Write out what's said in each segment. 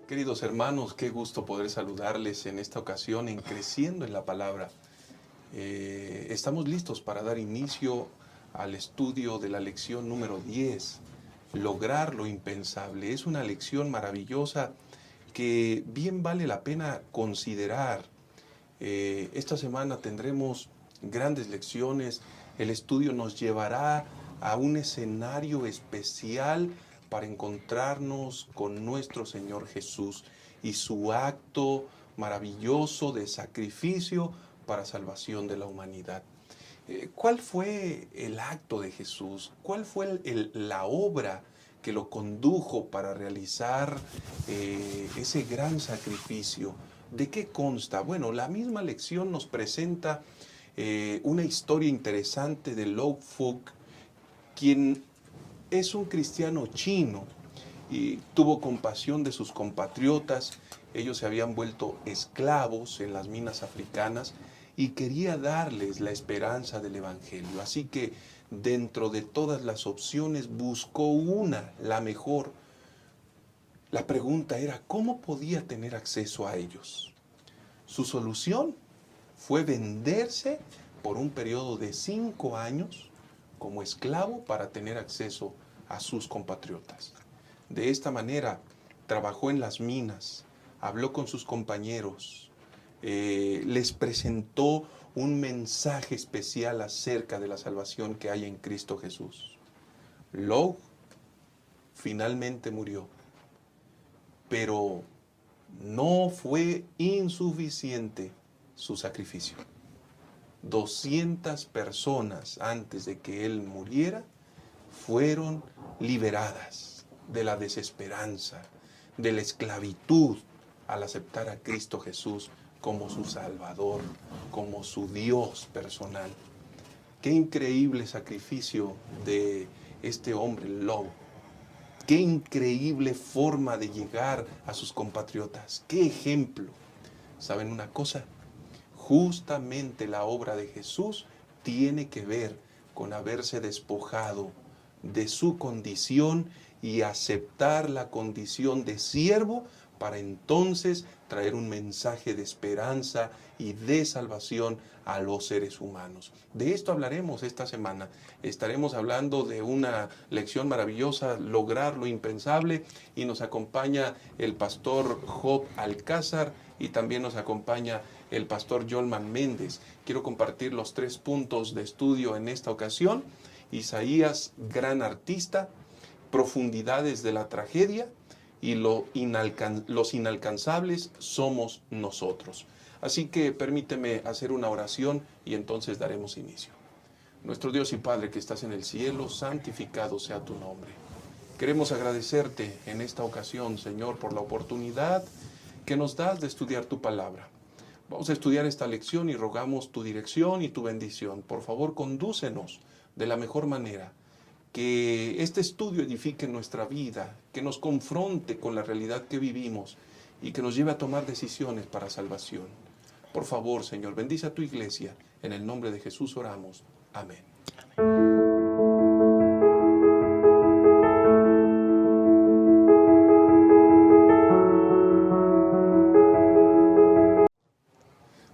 Queridos hermanos, qué gusto poder saludarles en esta ocasión en Creciendo en la Palabra. Estamos listos para dar inicio al estudio de la lección número 10, Lograr lo impensable. Es una lección maravillosa que bien vale la pena considerar. Esta semana tendremos grandes lecciones. El estudio nos llevará a un escenario especial para encontrarnos con nuestro Señor Jesús y su acto maravilloso de sacrificio para salvación de la humanidad. ¿Cuál fue el acto de Jesús? ¿Cuál fue la obra que lo condujo para realizar ese gran sacrificio? ¿De qué consta? Bueno, la misma lección nos presenta una historia interesante de Lo Fuk, quien es un cristiano chino y tuvo compasión de sus compatriotas. Ellos se habían vuelto esclavos en las minas africanas y quería darles la esperanza del Evangelio. Así que dentro de todas las opciones buscó una, la mejor. La pregunta era, ¿cómo podía tener acceso a ellos? Su solución fue venderse por un periodo de 5 años como esclavo para tener acceso a sus compatriotas. De esta manera trabajó en las minas, habló con sus compañeros, les presentó un mensaje especial acerca de la salvación que hay en Cristo Jesús. Lo finalmente murió, pero no fue insuficiente su sacrificio. 200 personas antes de que él muriera fueron liberadas de la desesperanza, de la esclavitud, al aceptar a Cristo Jesús como su Salvador, como su Dios personal. Qué increíble sacrificio de este hombre, Lo. Qué increíble forma de llegar a sus compatriotas. Qué ejemplo. ¿Saben una cosa? Justamente la obra de Jesús tiene que ver con haberse despojado de su condición y aceptar la condición de siervo para entonces traer un mensaje de esperanza y de salvación a los seres humanos. De esto hablaremos esta semana. Estaremos hablando de una lección maravillosa, Lograr lo impensable, y nos acompaña el pastor Job Alcázar y también nos acompaña el pastor Yolman Méndez. Quiero compartir los 3 puntos de estudio en esta ocasión. Isaías, gran artista, profundidades de la tragedia y los inalcanzables somos nosotros. Así que permíteme hacer una oración y entonces daremos inicio. Nuestro Dios y Padre que estás en el cielo, santificado sea tu nombre. Queremos agradecerte en esta ocasión, Señor, por la oportunidad que nos das de estudiar tu palabra. Vamos a estudiar esta lección y rogamos tu dirección y tu bendición. Por favor, condúcenos de la mejor manera. Que este estudio edifique nuestra vida, que nos confronte con la realidad que vivimos y que nos lleve a tomar decisiones para salvación. Por favor, Señor, bendice a tu iglesia. En el nombre de Jesús oramos. Amén.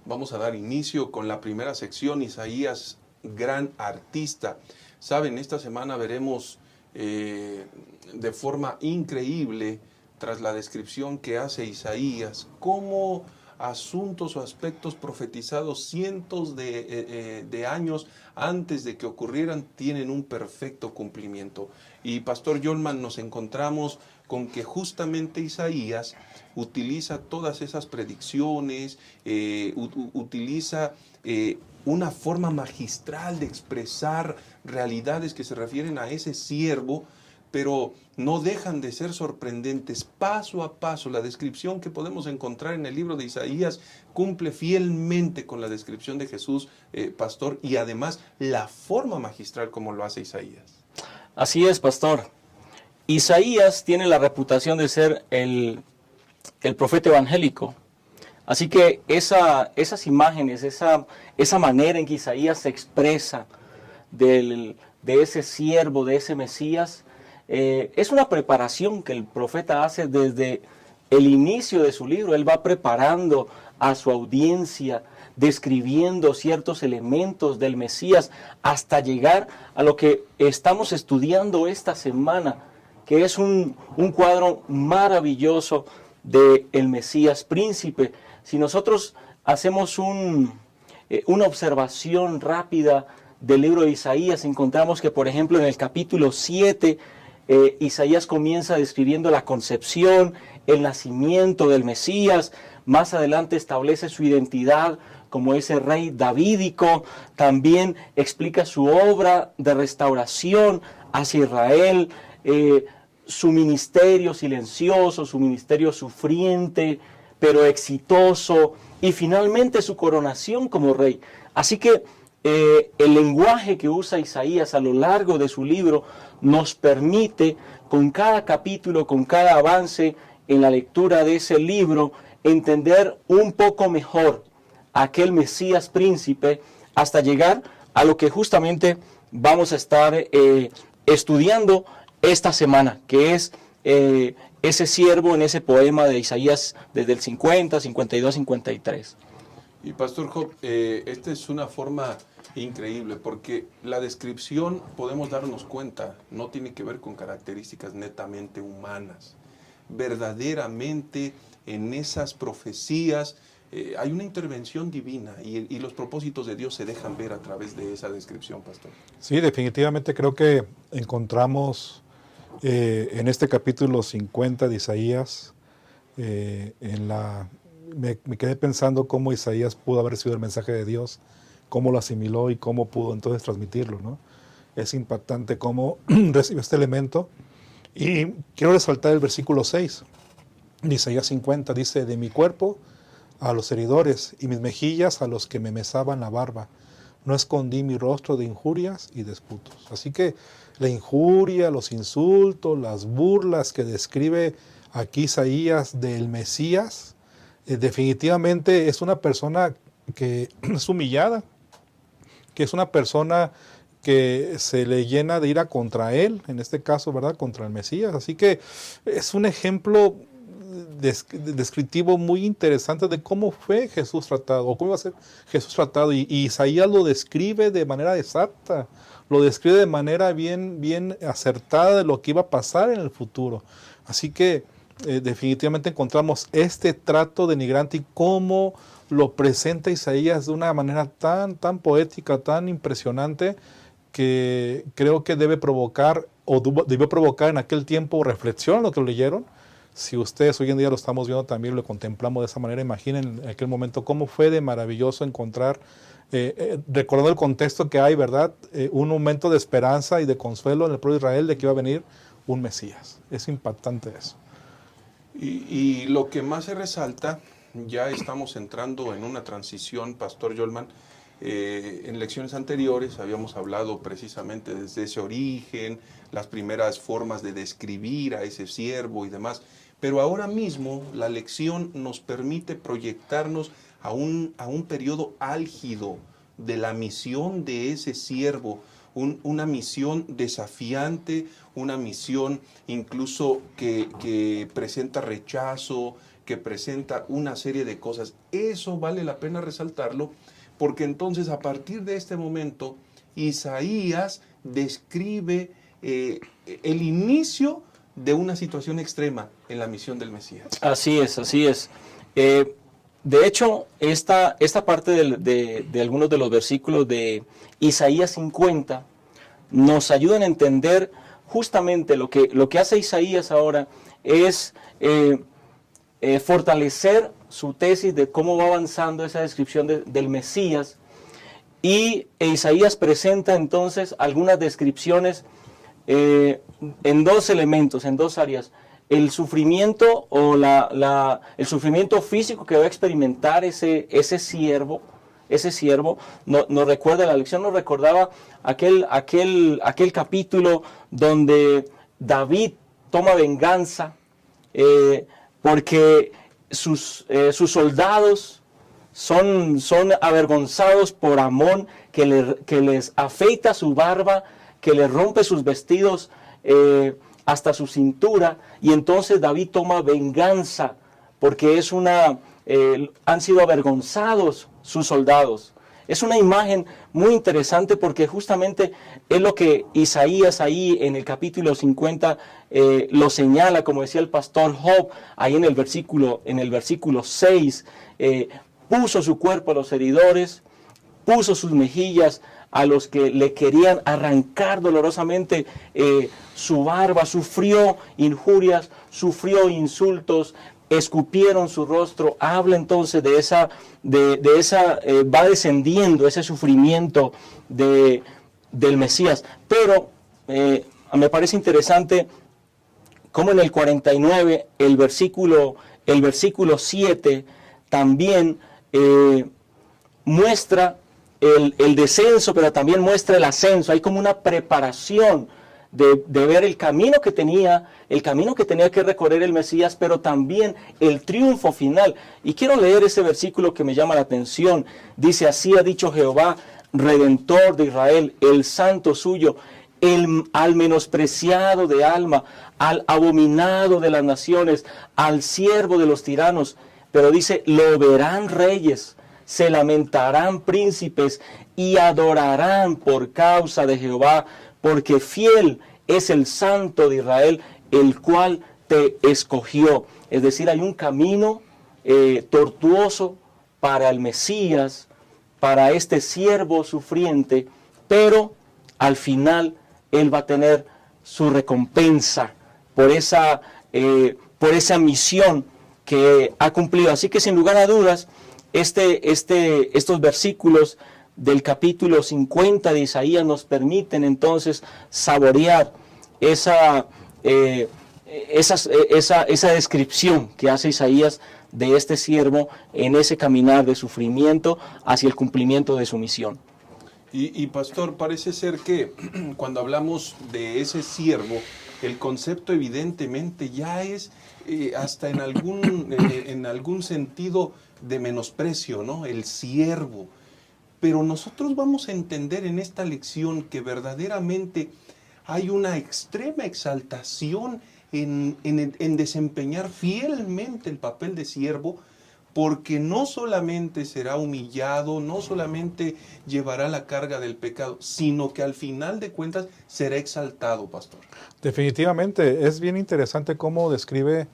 Vamos a dar inicio con la primera sección, Isaías, gran artista. Saben, esta semana veremos de forma increíble, tras la descripción que hace Isaías, cómo asuntos o aspectos profetizados cientos de años antes de que ocurrieran tienen un perfecto cumplimiento. Y Pastor Yolman, nos encontramos con que justamente Isaías utiliza todas esas predicciones, utiliza una forma magistral de expresar realidades que se refieren a ese siervo, pero no dejan de ser sorprendentes. Paso a paso, la descripción que podemos encontrar en el libro de Isaías cumple fielmente con la descripción de Jesús, pastor, y además la forma magistral como lo hace Isaías. Así es, pastor. Isaías tiene la reputación de ser el profeta evangélico. Así que esas imágenes, esa manera en que Isaías se expresa de ese siervo, de ese Mesías, es una preparación que el profeta hace desde el inicio de su libro, él va preparando a su audiencia, describiendo ciertos elementos del Mesías, hasta llegar a lo que estamos estudiando esta semana, que es un cuadro maravilloso del Mesías príncipe. Si nosotros hacemos una observación rápida del libro de Isaías, encontramos que, por ejemplo, en el capítulo 7, Isaías comienza describiendo la concepción, el nacimiento del Mesías. Más adelante establece su identidad como ese rey davídico. También explica su obra de restauración hacia Israel, su ministerio silencioso, su ministerio sufriente, pero exitoso, y finalmente su coronación como rey. Así que el lenguaje que usa Isaías a lo largo de su libro nos permite, con cada capítulo, con cada avance en la lectura de ese libro, entender un poco mejor a aquel Mesías príncipe, hasta llegar a lo que justamente vamos a estar estudiando esta semana, que es ese siervo en ese poema de Isaías desde el 50, 52, 53. Y Pastor Job, esta es una forma increíble, porque la descripción, podemos darnos cuenta, no tiene que ver con características netamente humanas. Verdaderamente en esas profecías hay una intervención divina, y los propósitos de Dios se dejan ver a través de esa descripción, Pastor. Sí, definitivamente creo que encontramos en este capítulo 50 de Isaías, me quedé pensando cómo Isaías pudo haber sido el mensaje de Dios, cómo lo asimiló y cómo pudo entonces transmitirlo, ¿no? Es impactante cómo recibe este elemento. Y quiero resaltar el versículo 6 de Isaías 50, dice: de mi cuerpo a los heridores y mis mejillas a los que me mesaban la barba. No escondí mi rostro de injurias y disputos. Así que la injuria, los insultos, las burlas que describe aquí Isaías del Mesías, definitivamente es una persona que es humillada, que es una persona que se le llena de ira contra él, en este caso, ¿verdad?, contra el Mesías. Así que es un ejemplo descriptivo muy interesante de cómo fue Jesús tratado, o cómo iba a ser Jesús tratado, y Isaías lo describe de manera exacta, lo describe de manera bien acertada de lo que iba a pasar en el futuro. Así que definitivamente encontramos este trato denigrante y cómo lo presenta Isaías de una manera tan poética, tan impresionante, que creo que debe provocar, o debió provocar en aquel tiempo reflexión, lo que lo leyeron. Si ustedes hoy en día lo estamos viendo también, lo contemplamos de esa manera, imaginen en aquel momento cómo fue de maravilloso encontrar, recordando el contexto que hay, ¿verdad?, un momento de esperanza y de consuelo en el pueblo de Israel de que iba a venir un Mesías. Es impactante eso. Y lo que más se resalta, ya estamos entrando en una transición, Pastor Yolman. En lecciones anteriores habíamos hablado precisamente desde ese origen, las primeras formas de describir a ese siervo y demás, pero ahora mismo la lección nos permite proyectarnos a un periodo álgido de la misión de ese siervo, una misión desafiante, una misión incluso que presenta rechazo, que presenta una serie de cosas. Eso vale la pena resaltarlo, porque entonces a partir de este momento Isaías describe el inicio de una situación extrema en la misión del Mesías. Así es, así es. De hecho, esta parte de algunos de los versículos de Isaías 50 nos ayudan a entender justamente lo que hace Isaías ahora es fortalecer su tesis de cómo va avanzando esa descripción del Mesías, y Isaías presenta entonces algunas descripciones en dos elementos, en dos áreas: el sufrimiento o el sufrimiento físico que va a experimentar ese siervo. Nos recuerda, la lección nos recordaba aquel capítulo donde David toma venganza porque sus soldados son avergonzados por Amón, que les afeita su barba, que les rompe sus vestidos hasta su cintura, y entonces David toma venganza porque han sido avergonzados sus soldados. Es una imagen muy interesante porque justamente es lo que Isaías ahí en el capítulo 50 lo señala, como decía el pastor Job, ahí en el versículo 6, puso su cuerpo a los heridores, puso sus mejillas a los que le querían arrancar dolorosamente su barba, sufrió injurias, sufrió insultos, escupieron su rostro. Habla entonces de esa va descendiendo ese sufrimiento del Mesías. Pero me parece interesante cómo en el 49, el versículo 7, también muestra el descenso, pero también muestra el ascenso. Hay como una preparación de ver el camino que tenía que recorrer el Mesías, pero también el triunfo final. Y quiero leer ese versículo que me llama la atención. Dice: así ha dicho Jehová, Redentor de Israel, el santo suyo, al menospreciado de alma, al abominado de las naciones, al siervo de los tiranos. Pero dice: lo verán reyes, se lamentarán príncipes y adorarán por causa de Jehová, porque fiel es el Santo de Israel, el cual te escogió. Es decir, hay un camino tortuoso para el Mesías, para este siervo sufriente, pero al final él va a tener su recompensa por esa misión que ha cumplido. Así que sin lugar a dudas, estos versículos del capítulo 50 de Isaías nos permiten entonces saborear esa descripción que hace Isaías de este siervo en ese caminar de sufrimiento hacia el cumplimiento de su misión. Y pastor, parece ser que cuando hablamos de ese siervo, el concepto evidentemente ya es hasta en algún sentido de menosprecio, ¿no? El siervo. Pero nosotros vamos a entender en esta lección que verdaderamente hay una extrema exaltación en desempeñar fielmente el papel de siervo, porque no solamente será humillado, no solamente llevará la carga del pecado, sino que al final de cuentas será exaltado, pastor. Definitivamente, es bien interesante cómo describe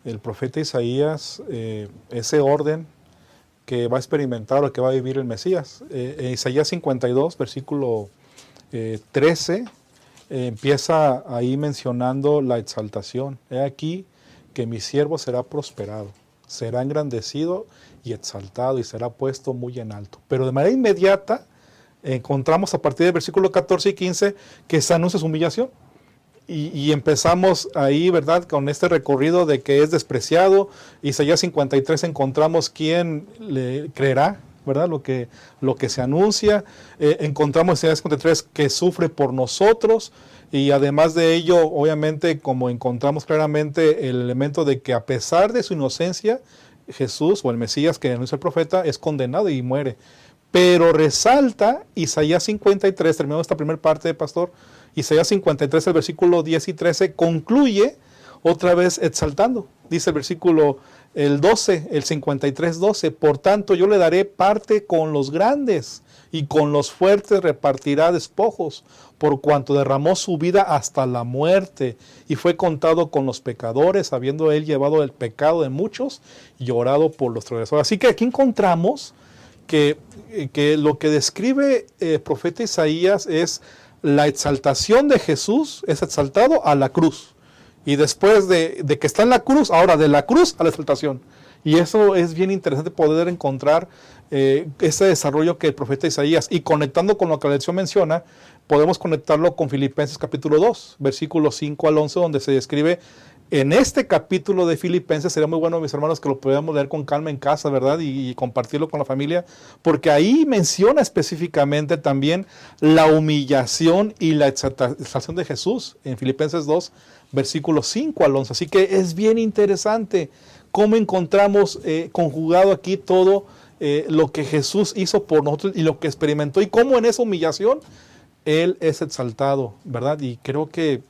el profeta Isaías ese orden que va a experimentar o que va a vivir el Mesías. Isaías 52, versículo 13, empieza ahí mencionando la exaltación. He aquí que mi siervo será prosperado, será engrandecido y exaltado y será puesto muy en alto. Pero de manera inmediata encontramos a partir del versículo 14 y 15 que se anuncia su humillación. Y empezamos ahí, ¿verdad?, con este recorrido de que es despreciado. Isaías 53 encontramos quién le creerá, ¿verdad?, lo que se anuncia. Encontramos Isaías 53 que sufre por nosotros. Y además de ello, obviamente, como encontramos claramente el elemento de que a pesar de su inocencia, Jesús o el Mesías que anuncia el profeta es condenado y muere. Pero resalta Isaías 53, terminando esta primera parte, pastor, Isaías 53, el versículo 10 y 13, concluye otra vez exaltando. Dice el versículo el 12, el 53, 12, por tanto yo le daré parte con los grandes y con los fuertes repartirá despojos, por cuanto derramó su vida hasta la muerte y fue contado con los pecadores, habiendo él llevado el pecado de muchos y llorado por los transgresores. Así que aquí encontramos que lo que describe el profeta Isaías es la exaltación de Jesús, es exaltado a la cruz. Y después de que está en la cruz, ahora de la cruz a la exaltación. Y eso es bien interesante poder encontrar ese desarrollo que el profeta Isaías, y conectando con lo que la lección menciona, podemos conectarlo con Filipenses capítulo 2, versículos 5 al 11, donde se describe en este capítulo de Filipenses. Sería muy bueno, mis hermanos, que lo pudiéramos leer con calma en casa, ¿verdad? Y compartirlo con la familia, porque ahí menciona específicamente también la humillación y la exaltación de Jesús en Filipenses 2, versículos 5 al 11. Así que es bien interesante cómo encontramos conjugado aquí todo lo que Jesús hizo por nosotros y lo que experimentó, y cómo en esa humillación Él es exaltado, ¿verdad? Y creo que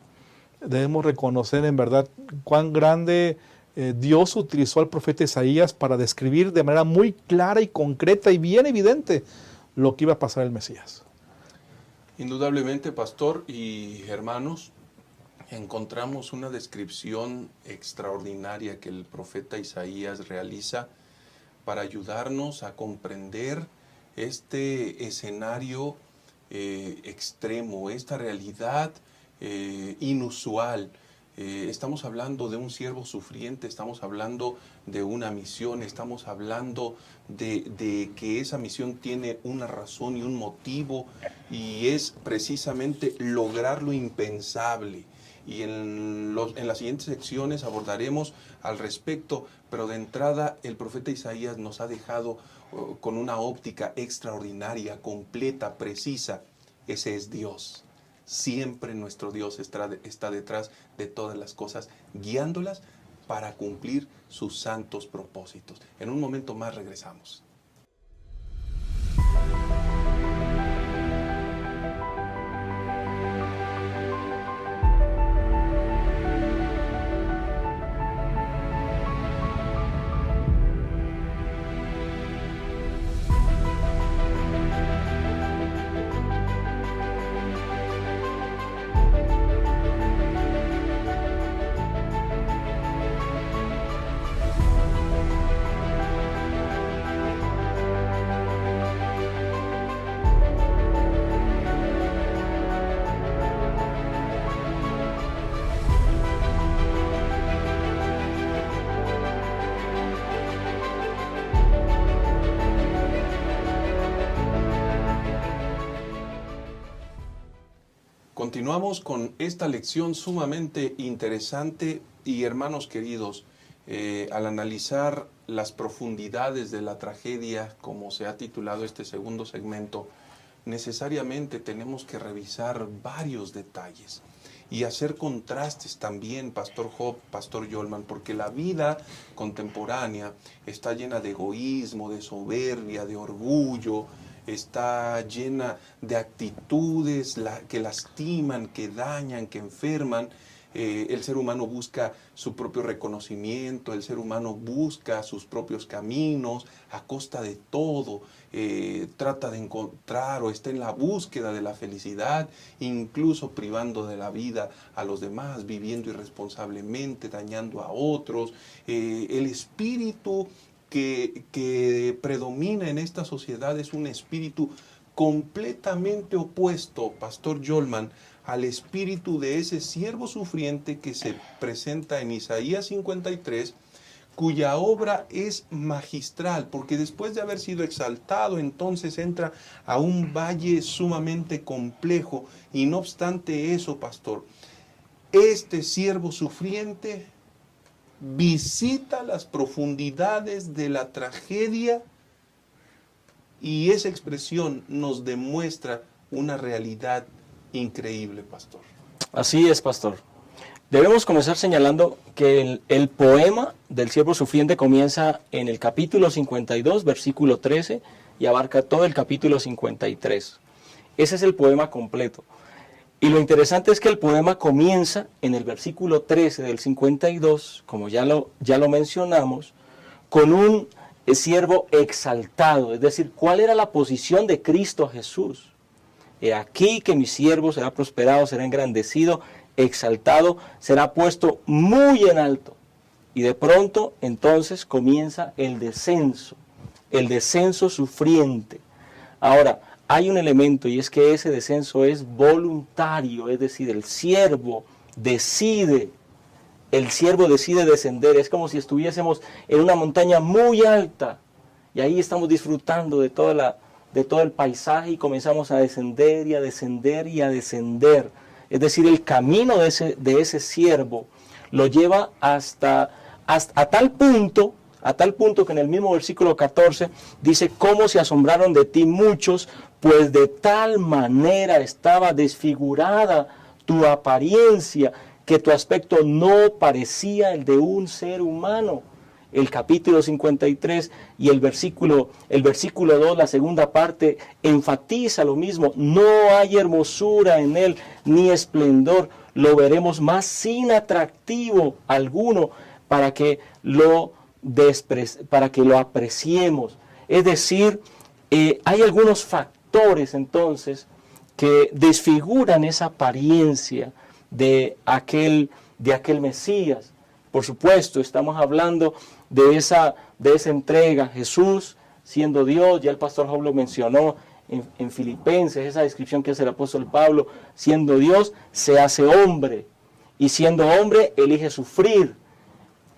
debemos reconocer en verdad cuán grande Dios utilizó al profeta Isaías para describir de manera muy clara y concreta y bien evidente lo que iba a pasar el Mesías. Indudablemente, pastor y hermanos, encontramos una descripción extraordinaria que el profeta Isaías realiza para ayudarnos a comprender este escenario extremo, esta realidad inusual. Estamos hablando de un siervo sufriente, estamos hablando de una misión, estamos hablando de que esa misión tiene una razón y un motivo, y es precisamente lograr lo impensable. Y en las siguientes secciones abordaremos al respecto, pero de entrada el profeta Isaías nos ha dejado con una óptica extraordinaria, completa, precisa. Ese es Dios. Siempre nuestro Dios está detrás de todas las cosas, guiándolas para cumplir sus santos propósitos. En un momento más regresamos. Continuamos con esta lección sumamente interesante y, hermanos queridos, al analizar las profundidades de la tragedia, como se ha titulado este segundo segmento, necesariamente tenemos que revisar varios detalles y hacer contrastes también, Pastor Job, Pastor Yolman, porque la vida contemporánea está llena de egoísmo, de soberbia, de orgullo, está llena de actitudes que lastiman, que dañan, que enferman. El ser humano busca su propio reconocimiento, el ser humano busca sus propios caminos a costa de todo, trata de encontrar o está en la búsqueda de la felicidad, incluso privando de la vida a los demás, viviendo irresponsablemente, dañando a otros. El espíritu que predomina en esta sociedad es un espíritu completamente opuesto, Pastor Yolman, al espíritu de ese siervo sufriente que se presenta en Isaías 53, cuya obra es magistral, porque después de haber sido exaltado, entonces entra a un valle sumamente complejo, y no obstante eso, pastor, este siervo sufriente visita las profundidades de la tragedia, y esa expresión nos demuestra una realidad increíble, pastor. Así es, pastor. Debemos comenzar señalando que el poema del siervo sufriente comienza en el capítulo 52, versículo 13, y abarca todo el capítulo 53. Ese es el poema completo. Y lo interesante es que el poema comienza en el versículo 13 del 52, como ya lo mencionamos, con un siervo exaltado, es decir, ¿cuál era la posición de Cristo Jesús? He aquí que mi siervo será prosperado, será engrandecido, exaltado, será puesto muy en alto. Y de pronto entonces comienza el descenso sufriente. Ahora, hay un elemento, y es que ese descenso es voluntario, es decir, el siervo decide descender. Es como si estuviésemos en una montaña muy alta y ahí estamos disfrutando de todo el paisaje, y comenzamos a descender y a descender y a descender. Es decir, el camino de ese siervo lo lleva hasta a tal punto que en el mismo versículo 14 dice: cómo se asombraron de ti muchos, pues de tal manera estaba desfigurada tu apariencia, que tu aspecto no parecía el de un ser humano. El capítulo 53 y el versículo 2, la segunda parte, enfatiza lo mismo. No hay hermosura en él, ni esplendor. Lo veremos más sin atractivo alguno, para que para que lo apreciemos. Es decir, hay algunos factores entonces que desfiguran esa apariencia de aquel Mesías. Por supuesto, estamos hablando de esa entrega. Jesús, siendo Dios, ya el pastor Job lo mencionó en Filipenses, esa descripción que hace el apóstol Pablo, siendo Dios, se hace hombre. Y siendo hombre, elige sufrir.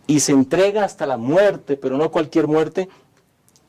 Y se entrega hasta la muerte, pero no cualquier muerte,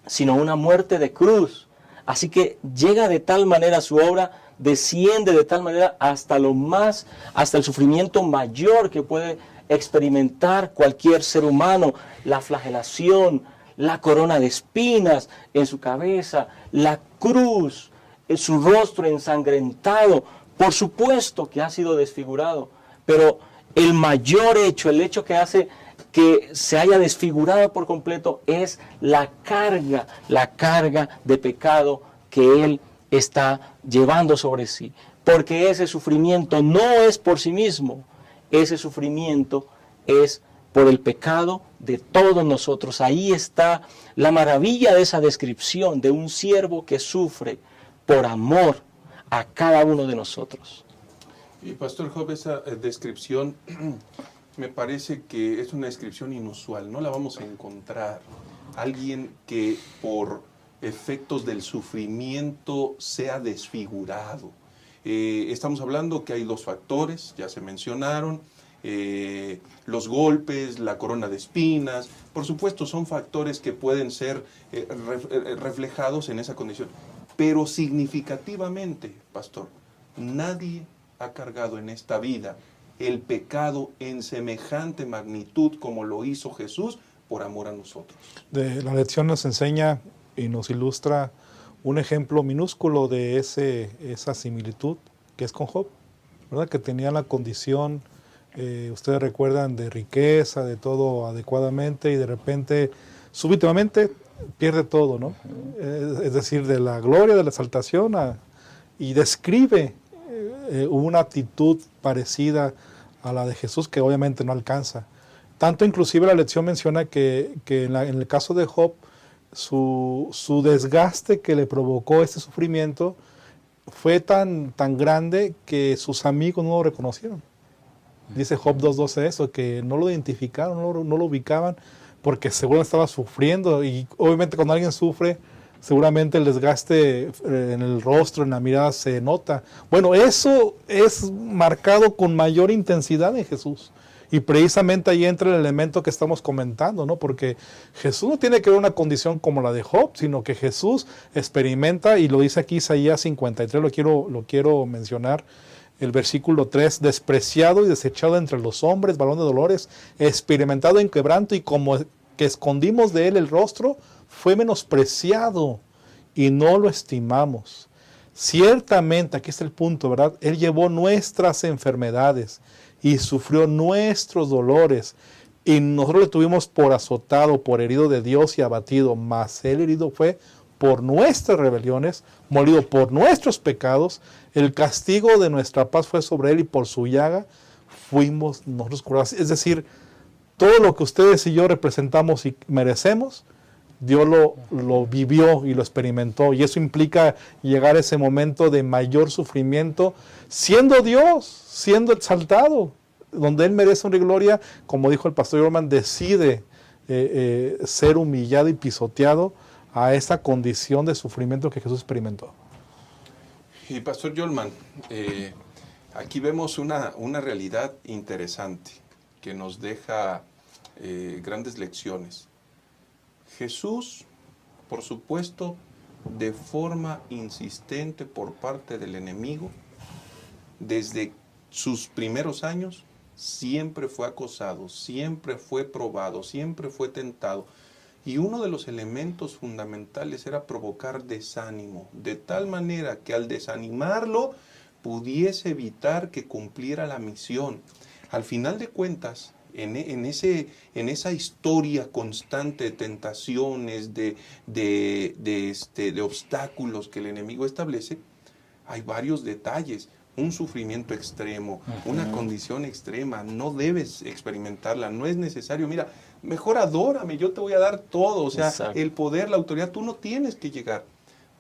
sino una muerte de cruz. Así que llega de tal manera su obra, desciende de tal manera hasta el sufrimiento mayor que puede experimentar cualquier ser humano, la flagelación, la corona de espinas en su cabeza, la cruz, su rostro ensangrentado. Por supuesto que ha sido desfigurado, pero el mayor hecho, el hecho que hace que se haya desfigurado por completo es la carga de pecado que Él está llevando sobre sí. Porque ese sufrimiento no es por sí mismo, ese sufrimiento es por el pecado de todos nosotros. Ahí está la maravilla de esa descripción de un siervo que sufre por amor a cada uno de nosotros. Y Pastor Job, esa descripción me parece que es una descripción inusual, no la vamos a encontrar. Alguien que por efectos del sufrimiento sea desfigurado. Estamos hablando que hay dos factores, ya se mencionaron, los golpes, la corona de espinas, por supuesto son factores que pueden ser reflejados en esa condición, pero significativamente, pastor, nadie ha cargado en esta vida el pecado en semejante magnitud como lo hizo Jesús por amor a nosotros. La lección nos enseña y nos ilustra un ejemplo minúsculo de esa similitud que es con Job, ¿verdad? Que tenía la condición, ustedes recuerdan, de riqueza, de todo adecuadamente, y de repente, súbitamente, pierde todo, ¿no? Es decir, de la gloria, de la exaltación, y describe una actitud parecida a la de Jesús que obviamente no alcanza. Tanto inclusive la lección menciona que en el caso de Job, su desgaste que le provocó este sufrimiento fue tan grande que sus amigos no lo reconocieron. Dice Job 2.12 eso, que no lo identificaron, no lo ubicaban, porque seguro estaba sufriendo, y obviamente cuando alguien sufre, seguramente el desgaste en el rostro, en la mirada se nota. Bueno, eso es marcado con mayor intensidad en Jesús. Y precisamente ahí entra el elemento que estamos comentando, ¿no? Porque Jesús no tiene que ver una condición como la de Job, sino que Jesús experimenta, y lo dice aquí Isaías 53, lo quiero mencionar, el versículo 3, despreciado y desechado entre los hombres, varón de dolores, experimentado en quebranto, y como que escondimos de él el rostro, fue menospreciado y no lo estimamos. Ciertamente, aquí está el punto, ¿verdad? Él llevó nuestras enfermedades y sufrió nuestros dolores, y nosotros le tuvimos por azotado, por herido de Dios y abatido, mas él herido fue por nuestras rebeliones, molido por nuestros pecados, el castigo de nuestra paz fue sobre él, y por su llaga fuimos nosotros curados. Es decir, todo lo que ustedes y yo representamos y merecemos, Dios lo vivió y lo experimentó, y eso implica llegar a ese momento de mayor sufrimiento, siendo Dios, siendo exaltado, donde Él merece honra y gloria. Como dijo el pastor Yorman, decide ser humillado y pisoteado a esa condición de sufrimiento que Jesús experimentó. Y Pastor Yolman, aquí vemos una realidad interesante que nos deja grandes lecciones. Jesús, por supuesto, de forma insistente por parte del enemigo, desde sus primeros años, siempre fue acosado, siempre fue probado, siempre fue tentado. Y uno de los elementos fundamentales era provocar desánimo, de tal manera que al desanimarlo pudiese evitar que cumpliera la misión. Al final de cuentas, en esa historia constante de tentaciones, de obstáculos que el enemigo establece, hay varios detalles. un sufrimiento extremo, una condición extrema, no debes experimentarla, no es necesario. Mira, mejor adórame, yo te voy a dar todo, o sea, Exacto. el poder, la autoridad, tú no tienes que llegar.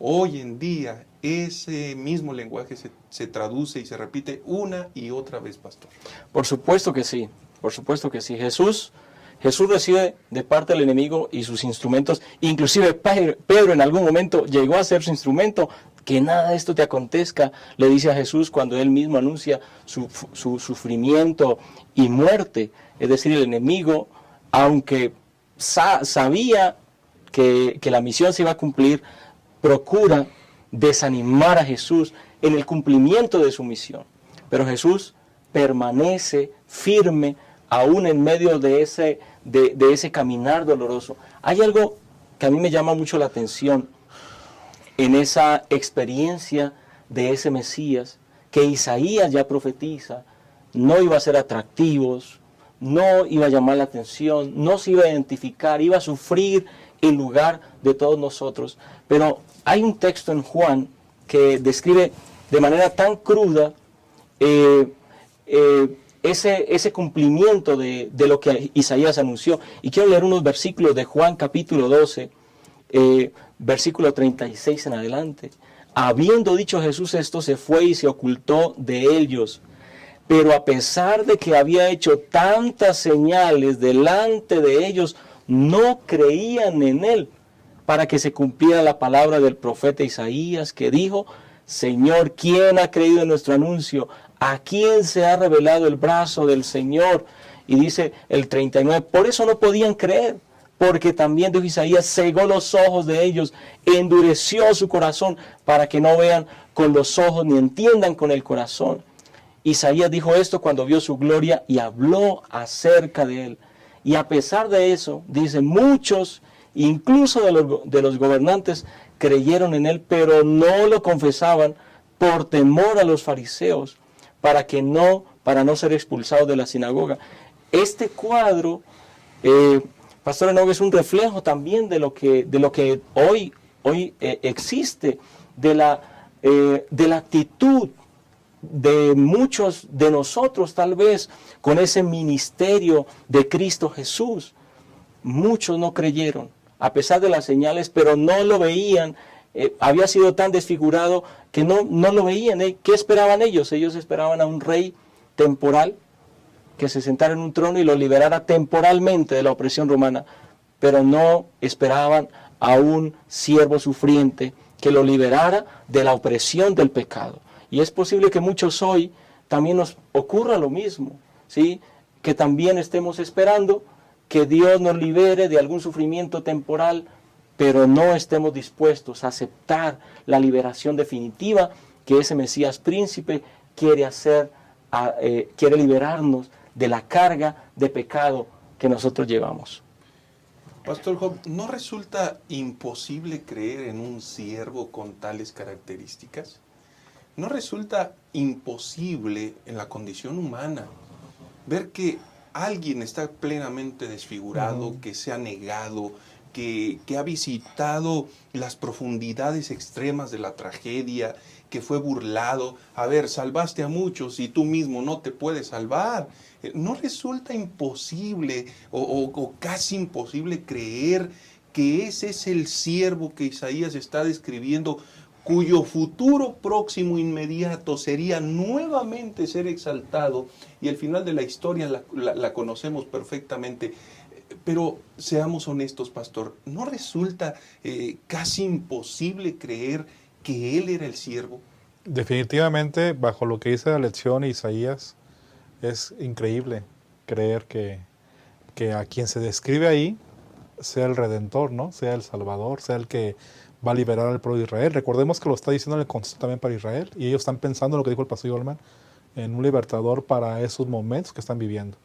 Hoy en día, ese mismo lenguaje se traduce y se repite una y otra vez, pastor. Por supuesto que sí, por supuesto que sí. Jesús recibe de parte del enemigo y sus instrumentos. Inclusive Pedro en algún momento llegó a ser su instrumento. Que nada de esto te acontezca, le dice a Jesús cuando él mismo anuncia su sufrimiento y muerte. Es decir, el enemigo, aunque sabía que la misión se iba a cumplir, procura desanimar a Jesús en el cumplimiento de su misión. Pero Jesús permanece firme aún en medio de ese caminar doloroso. Hay algo que a mí me llama mucho la atención en esa experiencia de ese Mesías, que Isaías ya profetiza, no iba a ser atractivos, no iba a llamar la atención, no se iba a identificar, iba a sufrir en lugar de todos nosotros. Pero hay un texto en Juan que describe de manera tan cruda ese cumplimiento de lo que Isaías anunció. Y quiero leer unos versículos de Juan capítulo 12, versículo 36 en adelante. Habiendo dicho Jesús esto, se fue y se ocultó de ellos. Pero a pesar de que había hecho tantas señales delante de ellos, no creían en él, para que se cumpliera la palabra del profeta Isaías, que dijo: Señor, ¿quién ha creído en nuestro anuncio? ¿A quién se ha revelado el brazo del Señor? Y dice el 39, por eso no podían creer, porque también, dijo Isaías, cegó los ojos de ellos, endureció su corazón, para que no vean con los ojos ni entiendan con el corazón. Isaías dijo esto cuando vio su gloria y habló acerca de él. Y a pesar de eso, dice, muchos, incluso de los gobernantes, creyeron en él, pero no lo confesaban por temor a los fariseos, para no ser expulsados de la sinagoga. Este cuadro, Pastor Enoch, es un reflejo también de lo que hoy existe, de la actitud de muchos de nosotros, tal vez, con ese ministerio de Cristo Jesús. Muchos no creyeron, a pesar de las señales, pero no lo veían. Había sido tan desfigurado que no lo veían. ¿Qué esperaban ellos? Ellos esperaban a un rey temporal que se sentara en un trono y lo liberara temporalmente de la opresión romana, pero no esperaban a un siervo sufriente que lo liberara de la opresión del pecado. Y es posible que muchos hoy también nos ocurra lo mismo, ¿sí? Que también estemos esperando que Dios nos libere de algún sufrimiento temporal, pero no estemos dispuestos a aceptar la liberación definitiva que ese Mesías príncipe quiere hacer, quiere liberarnos de la carga de pecado que nosotros llevamos. Pastor Job, ¿no resulta imposible creer en un siervo con tales características? ¿No resulta imposible en la condición humana ver que alguien está plenamente desfigurado, que se ha negado, que ha visitado las profundidades extremas de la tragedia, que fue burlado? A ver, salvaste a muchos y tú mismo no te puedes salvar. ¿No resulta imposible o casi imposible creer que ese es el siervo que Isaías está describiendo, cuyo futuro próximo inmediato sería nuevamente ser exaltado? Y el final de la historia la conocemos perfectamente. Pero seamos honestos, pastor, ¿no resulta casi imposible creer que él era el siervo? Definitivamente, bajo lo que dice la lección Isaías, es increíble creer que a quien se describe ahí sea el Redentor, ¿no? Sea el Salvador, sea el que va a liberar al pueblo de Israel. Recordemos que lo está diciendo en el contexto también para Israel, y ellos están pensando en lo que dijo el pastor Goldman, en un libertador para esos momentos que están viviendo.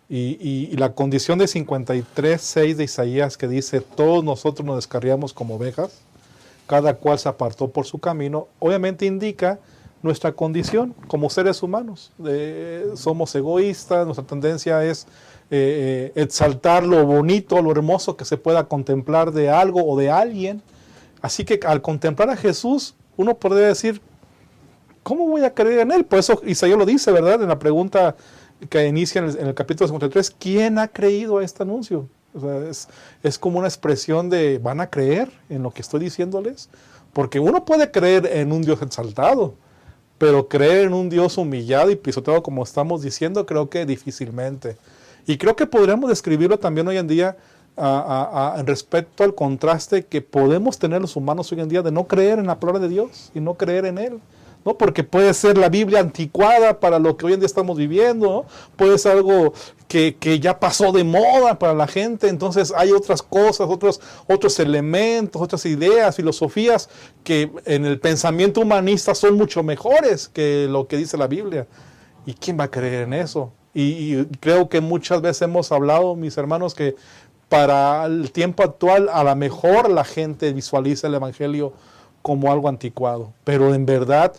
Y la condición de 53:6 de Isaías, que dice, todos nosotros nos descarriamos como ovejas, cada cual se apartó por su camino, obviamente indica nuestra condición como seres humanos. Somos egoístas, nuestra tendencia es exaltar lo bonito, lo hermoso que se pueda contemplar de algo o de alguien. Así que al contemplar a Jesús, uno podría decir, ¿cómo voy a creer en Él? Por eso Isaías lo dice, ¿verdad? En la pregunta que inicia en el capítulo 53, ¿quién ha creído a este anuncio? O sea, es como una expresión de, ¿van a creer en lo que estoy diciéndoles? Porque uno puede creer en un Dios exaltado, pero creer en un Dios humillado y pisoteado, como estamos diciendo, creo que difícilmente. Y creo que podríamos describirlo también hoy en día en respecto al contraste que podemos tener los humanos hoy en día de no creer en la palabra de Dios y no creer en Él, ¿no? Porque puede ser la Biblia anticuada para lo que hoy en día estamos viviendo, ¿no? Puede ser algo que ya pasó de moda para la gente, entonces hay otras cosas, otros elementos, otras ideas, filosofías que en el pensamiento humanista son mucho mejores que lo que dice la Biblia. ¿Y quién va a creer en eso? Y creo que muchas veces hemos hablado, mis hermanos, que para el tiempo actual a lo mejor la gente visualiza el Evangelio como algo anticuado, pero en verdad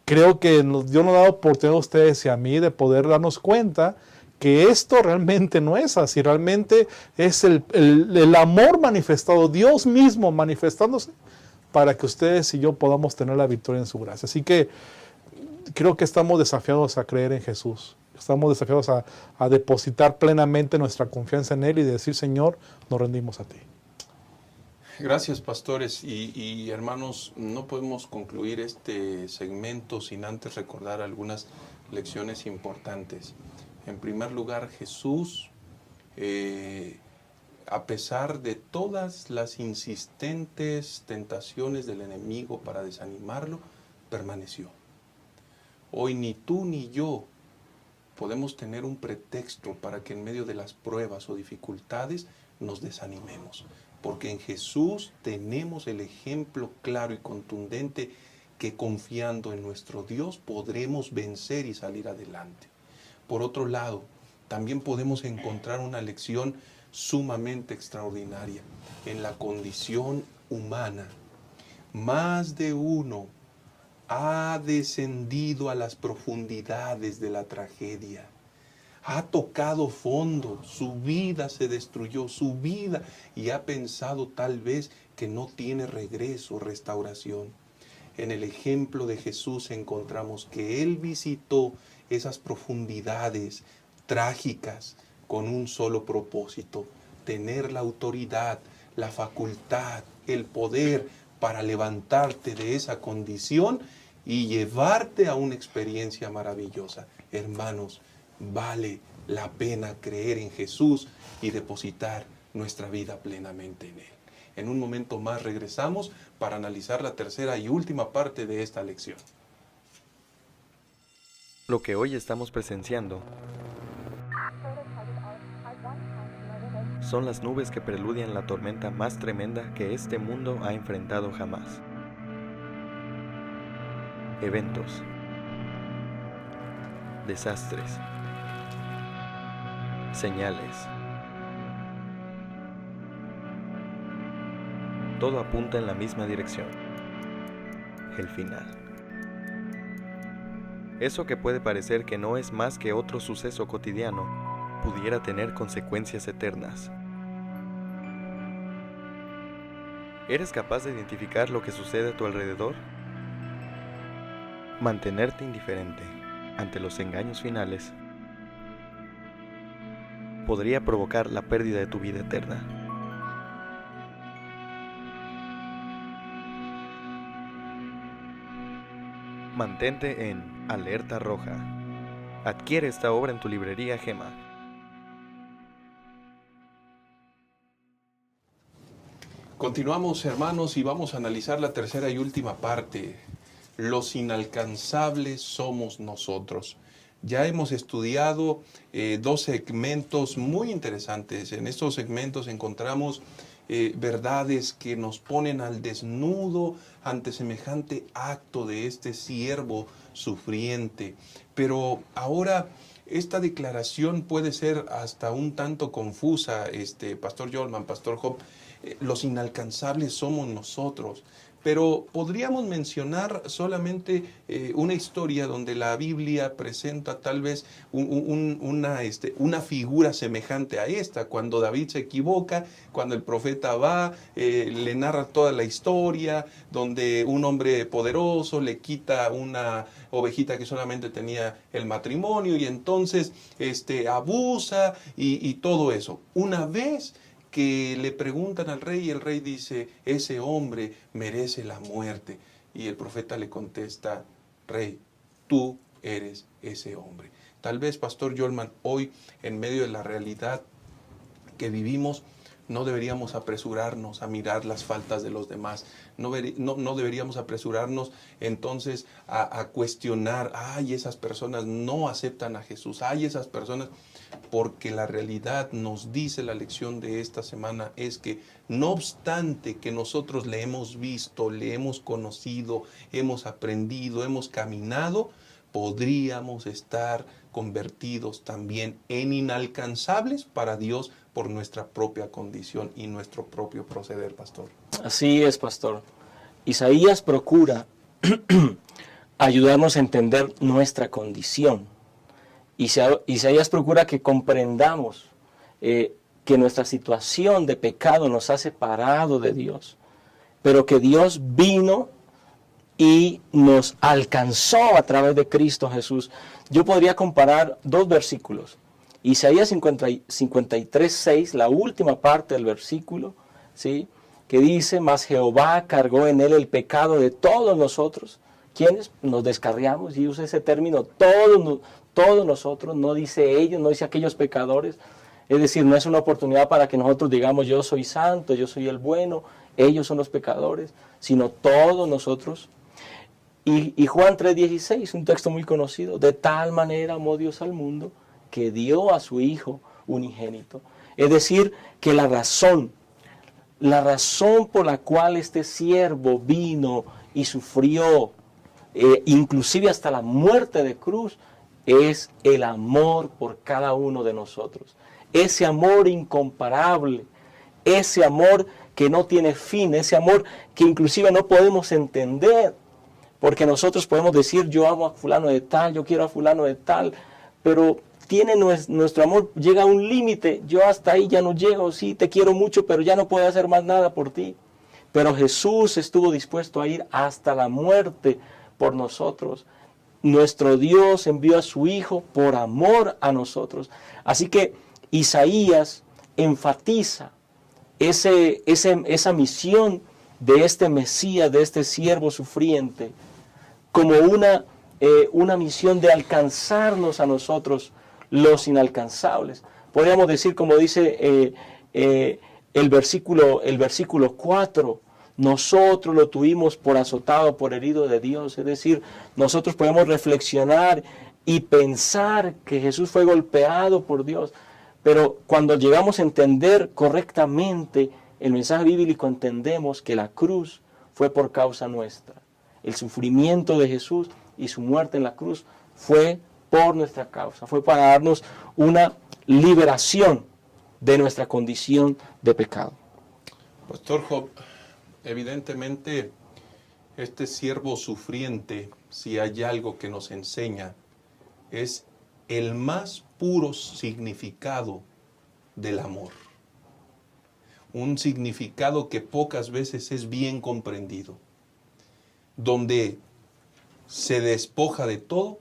creo que Dios nos ha dado oportunidad a ustedes y a mí de poder darnos cuenta que esto realmente no es así, realmente es el amor manifestado, Dios mismo manifestándose para que ustedes y yo podamos tener la victoria en su gracia. Así que creo que estamos desafiados a creer en Jesús. Estamos desafiados a depositar plenamente nuestra confianza en Él y decir, Señor, nos rendimos a ti. Gracias, pastores y hermanos. No podemos concluir este segmento sin antes recordar algunas lecciones importantes. En primer lugar, Jesús, a pesar de todas las insistentes tentaciones del enemigo para desanimarlo, permaneció. Hoy ni tú ni yo podemos tener un pretexto para que en medio de las pruebas o dificultades nos desanimemos, porque en Jesús tenemos el ejemplo claro y contundente que confiando en nuestro Dios podremos vencer y salir adelante. Por otro lado, también podemos encontrar una lección sumamente extraordinaria en la condición humana. Más de uno ha descendido a las profundidades de la tragedia. Ha tocado fondo, su vida se destruyó, su vida, y ha pensado tal vez que no tiene regreso, restauración. En el ejemplo de Jesús encontramos que Él visitó esas profundidades trágicas con un solo propósito: tener la autoridad, la facultad, el poder para levantarte de esa condición y llevarte a una experiencia maravillosa. Hermanos, vale la pena creer en Jesús y depositar nuestra vida plenamente en Él. En un momento más regresamos para analizar la tercera y última parte de esta lección. Lo que hoy estamos presenciando son las nubes que preludian la tormenta más tremenda que este mundo ha enfrentado jamás. Eventos, desastres, señales. Todo apunta en la misma dirección: el final. Eso que puede parecer que no es más que otro suceso cotidiano, pudiera tener consecuencias eternas. ¿Eres capaz de identificar lo que sucede a tu alrededor? Mantenerte indiferente ante los engaños finales podría provocar la pérdida de tu vida eterna. Mantente en alerta roja. Adquiere esta obra en tu librería Gema. Continuamos, hermanos, y vamos a analizar la tercera y última parte. Los inalcanzables somos nosotros. Ya hemos estudiado dos segmentos muy interesantes. En estos segmentos encontramos verdades que nos ponen al desnudo ante semejante acto de este siervo sufriente. Pero ahora esta declaración puede ser hasta un tanto confusa, Pastor Yolman, Pastor Job. Los inalcanzables somos nosotros. pero podríamos mencionar solamente una historia donde la Biblia presenta tal vez una figura semejante a esta, cuando David se equivoca, cuando el profeta va, le narra toda la historia, donde un hombre poderoso le quita una ovejita que solamente tenía el matrimonio y entonces abusa y todo eso. Una vez que le preguntan al rey y el rey dice, ese hombre merece la muerte. Y el profeta le contesta, rey, tú eres ese hombre. Tal vez, Pastor Yolman, hoy en medio de la realidad que vivimos, no deberíamos apresurarnos a mirar las faltas de los demás. No deberíamos apresurarnos entonces a cuestionar, ay, esas personas no aceptan a Jesús, ay, esas personas... Porque la realidad nos dice la lección de esta semana es que no obstante que nosotros le hemos visto, le hemos conocido, hemos aprendido, hemos caminado, podríamos estar convertidos también en inalcanzables para Dios por nuestra propia condición y nuestro propio proceder, pastor. Así es, pastor. Isaías procura ayudarnos a entender nuestra condición. Isaías procura que comprendamos que nuestra situación de pecado nos ha separado de Dios, pero que Dios vino y nos alcanzó a través de Cristo Jesús. Yo podría comparar dos versículos. Isaías 53:6, la última parte del versículo, ¿sí?, que dice, mas Jehová cargó en él el pecado de todos nosotros. ¿Quiénes? Nos descarriamos, y usa ese término, todos nosotros, no dice ellos, no dice aquellos pecadores. Es decir, no es una oportunidad para que nosotros digamos, yo soy santo, yo soy el bueno, ellos son los pecadores, sino todos nosotros. Y Juan 3:16, un texto muy conocido, de tal manera amó Dios al mundo, que dio a su Hijo unigénito. Es decir, que la razón por la cual este siervo vino y sufrió, inclusive hasta la muerte de cruz, es el amor por cada uno de nosotros. Ese amor incomparable, ese amor que no tiene fin, ese amor que inclusive no podemos entender, porque nosotros podemos decir, yo amo a fulano de tal, yo quiero a fulano de tal, pero nuestro amor llega a un límite, yo hasta ahí ya no llego, sí, te quiero mucho, pero ya no puedo hacer más nada por ti. Pero Jesús estuvo dispuesto a ir hasta la muerte por nosotros. Nuestro Dios envió a su Hijo por amor a nosotros. Así que Isaías enfatiza esa misión de este Mesías, de este siervo sufriente, como una misión de alcanzarnos a nosotros, los inalcanzables. Podríamos decir, como dice el versículo 4, nosotros lo tuvimos por azotado, por herido de Dios. Es decir, nosotros podemos reflexionar y pensar que Jesús fue golpeado por Dios. Pero cuando llegamos a entender correctamente el mensaje bíblico, entendemos que la cruz fue por causa nuestra. El sufrimiento de Jesús y su muerte en la cruz fue por nuestra causa. Fue para darnos una liberación de nuestra condición de pecado. Pastor Job, evidentemente este siervo sufriente, si hay algo que nos enseña, es el más puro significado del amor. Un significado que pocas veces es bien comprendido, donde se despoja de todo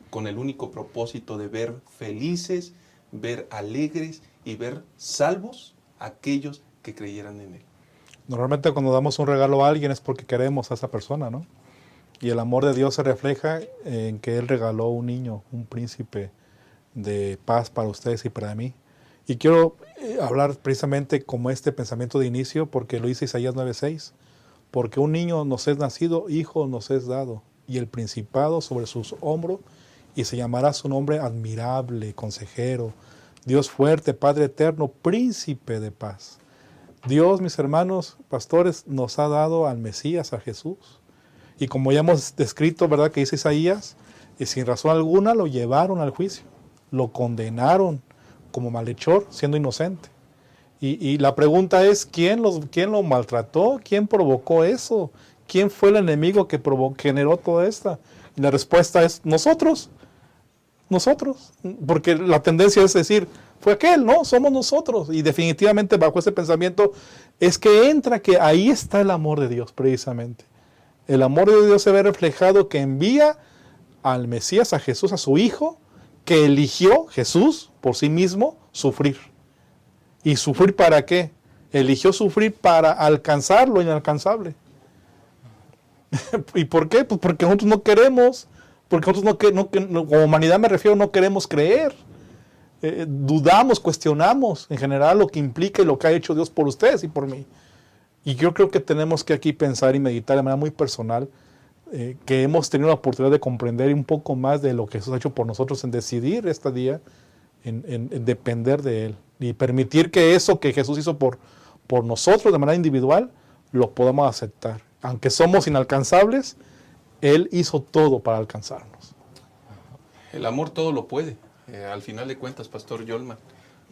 con el único propósito de ver felices, ver alegres y ver salvos a aquellos que creyeran en Él. Normalmente cuando damos un regalo a alguien es porque queremos a esa persona, ¿no? Y el amor de Dios se refleja en que Él regaló un niño, un príncipe de paz para ustedes y para mí. Y quiero hablar precisamente como este pensamiento de inicio, porque lo dice Isaías 9:6. Porque un niño nos es nacido, hijo nos es dado, y el principado sobre sus hombros, y se llamará su nombre admirable, consejero, Dios fuerte, Padre eterno, príncipe de paz. Dios, mis hermanos pastores, nos ha dado al Mesías, a Jesús. Y como ya hemos descrito, ¿verdad?, que dice Isaías, y sin razón alguna lo llevaron al juicio, lo condenaron como malhechor, siendo inocente. Y la pregunta es, ¿quién lo maltrató? ¿Quién provocó eso? ¿quién fue el enemigo que generó toda esta? Y la respuesta es nosotros. Nosotros. Porque la tendencia es decir, fue aquel, no, somos nosotros. Y definitivamente bajo ese pensamiento es que entra que ahí está el amor de Dios precisamente. El amor de Dios se ve reflejado que envía al Mesías, a Jesús, a su Hijo, que eligió Jesús por sí mismo sufrir. ¿Y sufrir para qué? Eligió sufrir para alcanzar lo inalcanzable. ¿Y por qué? Pues porque nosotros no queremos, porque nosotros como humanidad me refiero, no queremos creer. Dudamos, cuestionamos en general lo que implica y lo que ha hecho Dios por ustedes y por mí. Y yo creo que tenemos que aquí pensar y meditar de manera muy personal que hemos tenido la oportunidad de comprender un poco más de lo que Jesús ha hecho por nosotros en decidir este día, en depender de Él y permitir que eso que Jesús hizo por nosotros de manera individual lo podamos aceptar. Aunque somos inalcanzables, Él hizo todo para alcanzarnos. El amor todo lo puede, al final de cuentas, Pastor Yolman.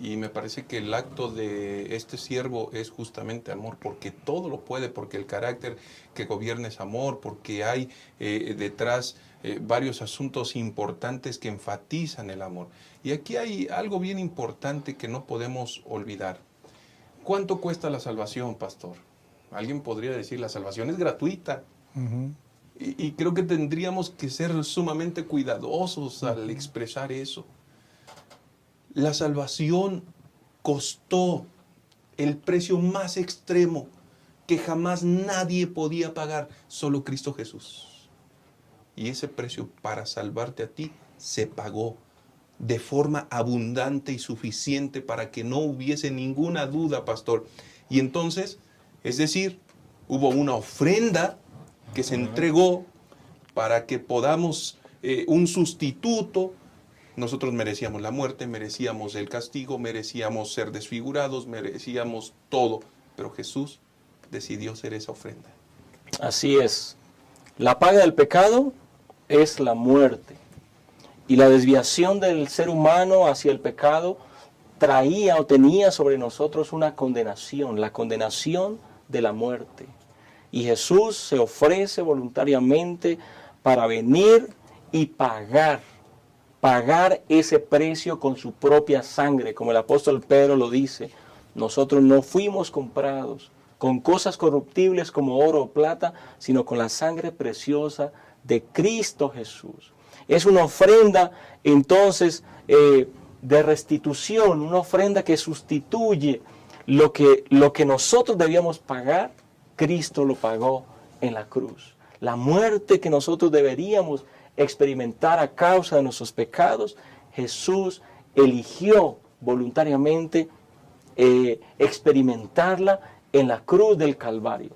Y me parece que el acto de este siervo es justamente amor, porque todo lo puede, porque el carácter que gobierna es amor, porque hay detrás varios asuntos importantes que enfatizan el amor. Y aquí hay algo bien importante que no podemos olvidar. ¿Cuánto cuesta la salvación, pastor? Alguien podría decir, la salvación es gratuita. Uh-huh. Y creo que tendríamos que ser sumamente cuidadosos al expresar eso. La salvación costó el precio más extremo que jamás nadie podía pagar, solo Cristo Jesús. Y ese precio para salvarte a ti se pagó de forma abundante y suficiente para que no hubiese ninguna duda, pastor. Y entonces, es decir, hubo una ofrenda que se entregó para que podamos, un sustituto. Nosotros merecíamos la muerte, merecíamos el castigo, merecíamos ser desfigurados, merecíamos todo. Pero Jesús decidió ser esa ofrenda. Así es. La paga del pecado es la muerte. Y la desviación del ser humano hacia el pecado traía o tenía sobre nosotros una condenación, la condenación de la muerte. Y Jesús se ofrece voluntariamente para venir y pagar ese precio con su propia sangre. Como el apóstol Pedro lo dice, nosotros no fuimos comprados con cosas corruptibles como oro o plata, sino con la sangre preciosa de Cristo Jesús. Es una ofrenda entonces de restitución, una ofrenda que sustituye lo que nosotros debíamos pagar. Cristo lo pagó en la cruz. La muerte que nosotros deberíamos experimentar a causa de nuestros pecados, Jesús eligió voluntariamente experimentarla en la cruz del Calvario.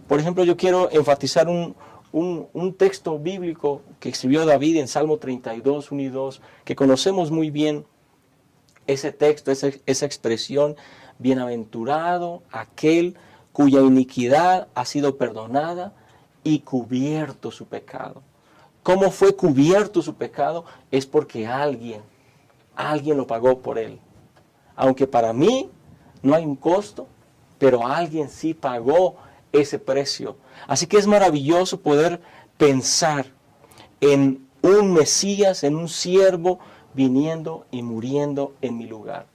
Por ejemplo, yo quiero enfatizar un texto bíblico que escribió David en Salmo 32, 1 y 2, que conocemos muy bien ese texto, esa expresión: bienaventurado aquel cuya iniquidad ha sido perdonada y cubierto su pecado. ¿Cómo fue cubierto su pecado? Es porque alguien lo pagó por él. Aunque para mí no hay un costo, pero alguien sí pagó ese precio. Así que es maravilloso poder pensar en un Mesías, en un siervo viniendo y muriendo en mi lugar.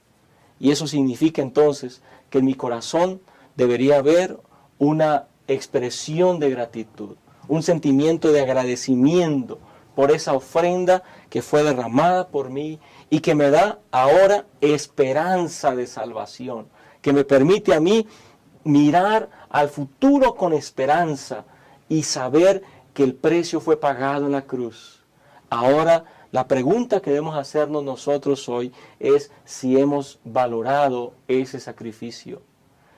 Y eso significa entonces que en mi corazón debería haber una expresión de gratitud, un sentimiento de agradecimiento por esa ofrenda que fue derramada por mí y que me da ahora esperanza de salvación, que me permite a mí mirar al futuro con esperanza y saber que el precio fue pagado en la cruz. Ahora, la pregunta que debemos hacernos nosotros hoy es si hemos valorado ese sacrificio,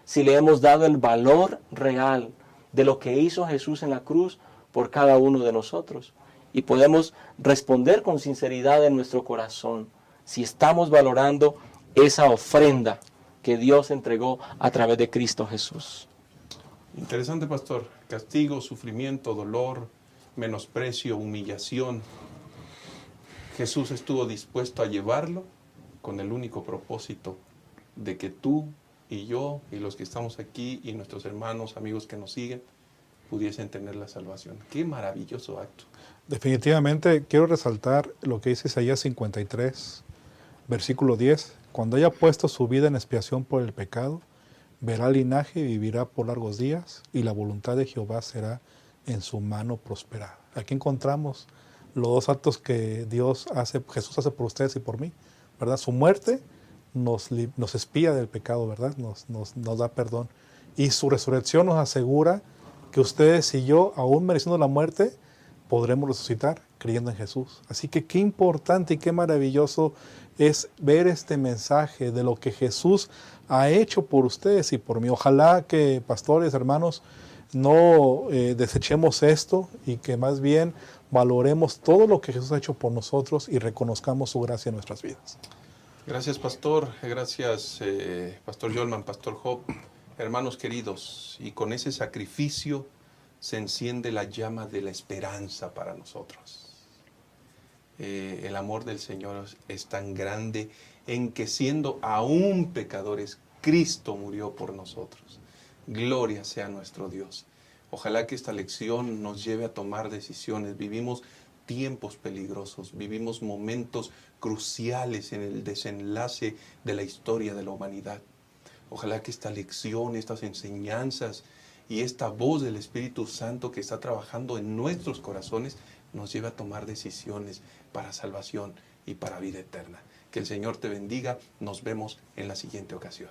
si le hemos dado el valor real de lo que hizo Jesús en la cruz por cada uno de nosotros. Y podemos responder con sinceridad en nuestro corazón si estamos valorando esa ofrenda que Dios entregó a través de Cristo Jesús. Interesante, pastor. Castigo, sufrimiento, dolor, menosprecio, humillación. Jesús estuvo dispuesto a llevarlo con el único propósito de que tú y yo y los que estamos aquí y nuestros hermanos, amigos que nos siguen, pudiesen tener la salvación. Qué maravilloso acto. Definitivamente quiero resaltar lo que dice Isaías 53, versículo 10. Cuando haya puesto su vida en expiación por el pecado, verá linaje y vivirá por largos días, y la voluntad de Jehová será en su mano prosperada. Aquí encontramos los dos actos que Jesús hace por ustedes y por mí, ¿verdad? Su muerte nos expía del pecado, ¿verdad? Nos da perdón. Y su resurrección nos asegura que ustedes y yo, aún mereciendo la muerte, podremos resucitar creyendo en Jesús. Así que qué importante y qué maravilloso es ver este mensaje de lo que Jesús ha hecho por ustedes y por mí. Ojalá que, pastores, hermanos, no desechemos esto y que más bien valoremos todo lo que Jesús ha hecho por nosotros y reconozcamos su gracia en nuestras vidas. Gracias, pastor. Gracias, pastor Yolman, pastor Job. Hermanos queridos, y con ese sacrificio se enciende la llama de la esperanza para nosotros. El amor del Señor es tan grande en que siendo aún pecadores, Cristo murió por nosotros. Gloria sea nuestro Dios. Ojalá que esta lección nos lleve a tomar decisiones. Vivimos tiempos peligrosos, vivimos momentos cruciales en el desenlace de la historia de la humanidad. Ojalá que esta lección, estas enseñanzas y esta voz del Espíritu Santo que está trabajando en nuestros corazones nos lleve a tomar decisiones para salvación y para vida eterna. Que el Señor te bendiga. Nos vemos en la siguiente ocasión.